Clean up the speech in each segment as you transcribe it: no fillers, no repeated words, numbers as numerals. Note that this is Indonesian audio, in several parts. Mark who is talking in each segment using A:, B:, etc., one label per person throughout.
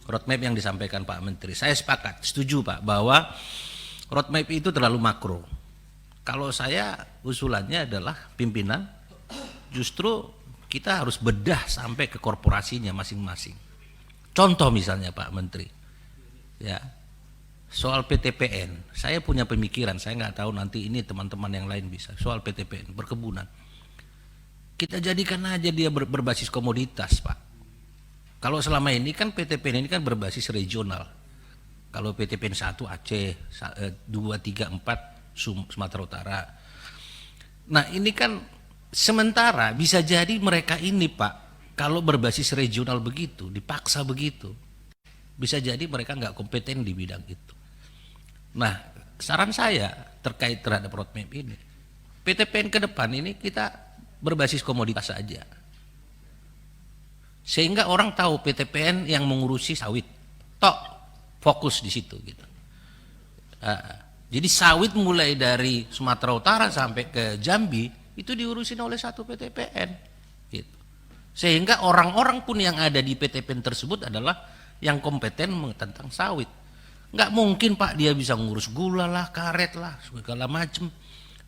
A: roadmap yang disampaikan Pak Menteri. Saya sepakat, setuju Pak, bahwa roadmap itu terlalu makro. Kalau saya usulannya adalah pimpinan, justru kita harus bedah sampai ke korporasinya masing-masing. Contoh misalnya Pak Menteri, ya soal PTPN, saya punya pemikiran, saya nggak tahu nanti ini teman-teman yang lain bisa, soal PTPN, perkebunan. Kita jadikan aja dia berbasis komoditas Pak. Kalau selama ini kan PTPN ini kan berbasis regional. Kalau PTPN 1 Aceh, 2, 3, 4 Sumatera Utara. Nah ini kan sementara bisa jadi mereka ini Pak, kalau berbasis regional begitu, dipaksa begitu, bisa jadi mereka nggak kompeten di bidang itu. Nah saran saya terkait terhadap roadmap ini, PTPN ke depan ini kita berbasis komoditas saja. Sehingga orang tahu PTPN yang mengurusi sawit, tok fokus di situ gitu. Jadi sawit mulai dari Sumatera Utara sampai ke Jambi itu diurusin oleh satu PTPN, gitu. Sehingga orang-orang pun yang ada di PTPN tersebut adalah yang kompeten tentang sawit. Nggak mungkin Pak dia bisa ngurus gula lah, karet lah, segala macem.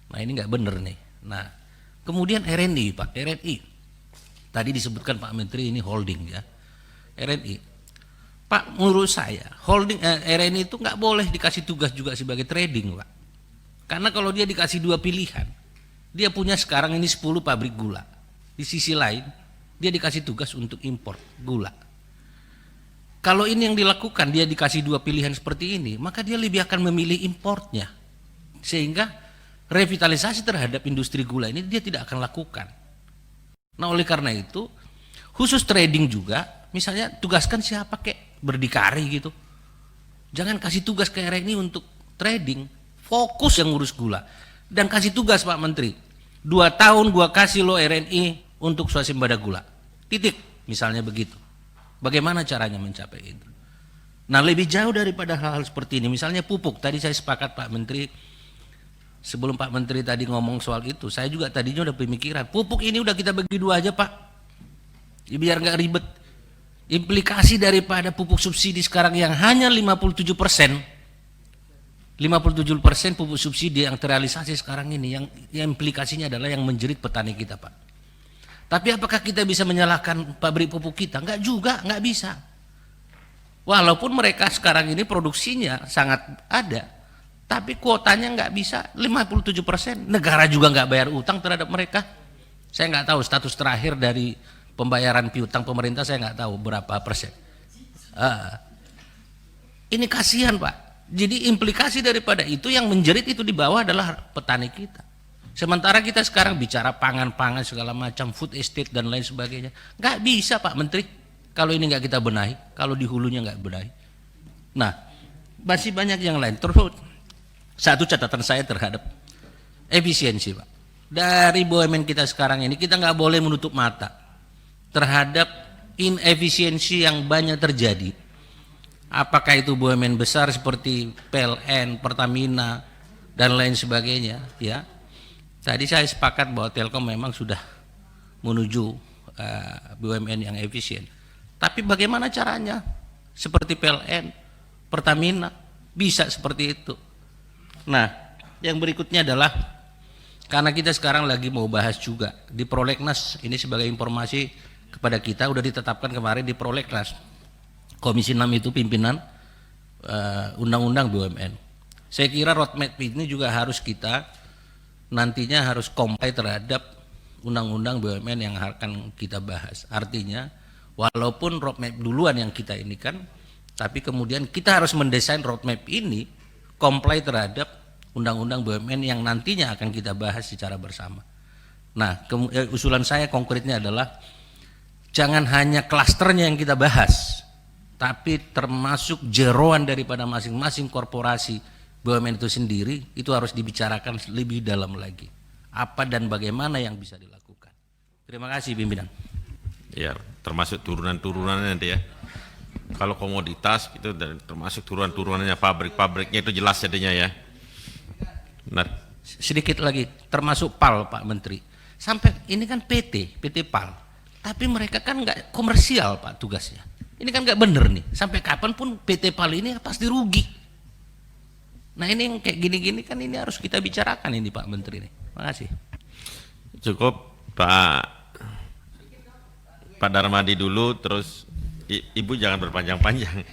A: Nah ini nggak bener nih. Nah kemudian RNI Pak, RNI. Tadi disebutkan Pak Menteri ini holding ya, RNI. Pak menurut saya holding RNI itu nggak boleh dikasih tugas juga sebagai trading Pak. Karena kalau dia dikasih dua pilihan, dia punya sekarang ini 10 pabrik gula. Di sisi lain dia dikasih tugas untuk impor gula. Kalau ini yang dilakukan, dia dikasih dua pilihan seperti ini, maka dia lebih akan memilih importnya. Sehingga revitalisasi terhadap industri gula ini dia tidak akan lakukan. Nah oleh karena itu khusus trading juga, misalnya tugaskan siapa kek berdikari gitu, jangan kasih tugas ke RNI untuk trading, fokus yang ngurus gula. Dan kasih tugas Pak Menteri, 2 tahun gua kasih lo RNI untuk swasembada gula, titik, misalnya begitu. Bagaimana caranya mencapai itu? Nah lebih jauh daripada hal-hal seperti ini, misalnya pupuk, tadi saya sepakat Pak Menteri. Sebelum Pak Menteri tadi ngomong soal itu, saya juga tadinya udah pemikiran, pupuk ini udah kita bagi 2 aja Pak, ya, biar nggak ribet. Implikasi daripada pupuk subsidi sekarang yang hanya 57%, 57% pupuk subsidi yang terrealisasi sekarang ini, yang implikasinya adalah yang menjerit petani kita Pak. Tapi apakah kita bisa menyalahkan pabrik pupuk kita? Enggak juga, nggak bisa. Walaupun mereka sekarang ini produksinya sangat ada, tapi kuotanya nggak bisa 57%. Negara juga nggak bayar utang terhadap mereka. Saya nggak tahu status terakhir dari pembayaran piutang pemerintah, saya nggak tahu berapa persen. Ini kasihan Pak. Jadi implikasi daripada itu yang menjerit itu di bawah adalah petani kita. Sementara kita sekarang bicara pangan-pangan segala macam, food estate dan lain sebagainya. Nggak bisa Pak Menteri kalau ini nggak kita benahi, kalau di hulunya nggak benahi. Nah masih banyak yang lain. Terus satu catatan saya terhadap efisiensi Pak. Dari BUMN kita sekarang ini kita nggak boleh menutup mata terhadap inefisiensi yang banyak terjadi. Apakah itu BUMN besar seperti PLN, Pertamina dan lain sebagainya ya. Tadi saya sepakat bahwa Telkom memang sudah menuju BUMN yang efisien. Tapi bagaimana caranya? Seperti PLN, Pertamina bisa seperti itu. Nah, yang berikutnya adalah karena kita sekarang lagi mau bahas juga di Prolegnas, ini sebagai informasi kepada kita, udah ditetapkan kemarin di Prolegnas Komisi 6 itu pimpinan undang-undang BUMN. Saya kira roadmap ini juga harus kita nantinya harus comply terhadap undang-undang BUMN yang akan kita bahas. Artinya walaupun roadmap duluan yang kita ini kan, tapi kemudian kita harus mendesain roadmap ini comply terhadap undang-undang BUMN yang nantinya akan kita bahas secara bersama. Nah, usulan saya konkretnya adalah jangan hanya klasternya yang kita bahas, tapi termasuk jeroan daripada masing-masing korporasi BUMN itu sendiri, itu harus dibicarakan lebih dalam lagi. Apa dan bagaimana yang bisa dilakukan. Terima kasih pimpinan.
B: Ya, termasuk turunan-turunannya nanti ya. Kalau komoditas itu termasuk turunan-turunannya, pabrik-pabriknya itu jelas jadinya ya. Nah,
A: sedikit lagi, termasuk PAL Pak Menteri. Sampai ini kan PT PAL, tapi mereka kan nggak komersial Pak tugasnya. Ini kan nggak bener nih. Sampai kapanpun PT PAL ini pasti rugi. Nah ini yang kayak gini-gini kan ini harus kita bicarakan ini Pak Menteri nih. Makasih.
B: Cukup Pak Darmadi dulu, terus Ibu jangan berpanjang-panjang.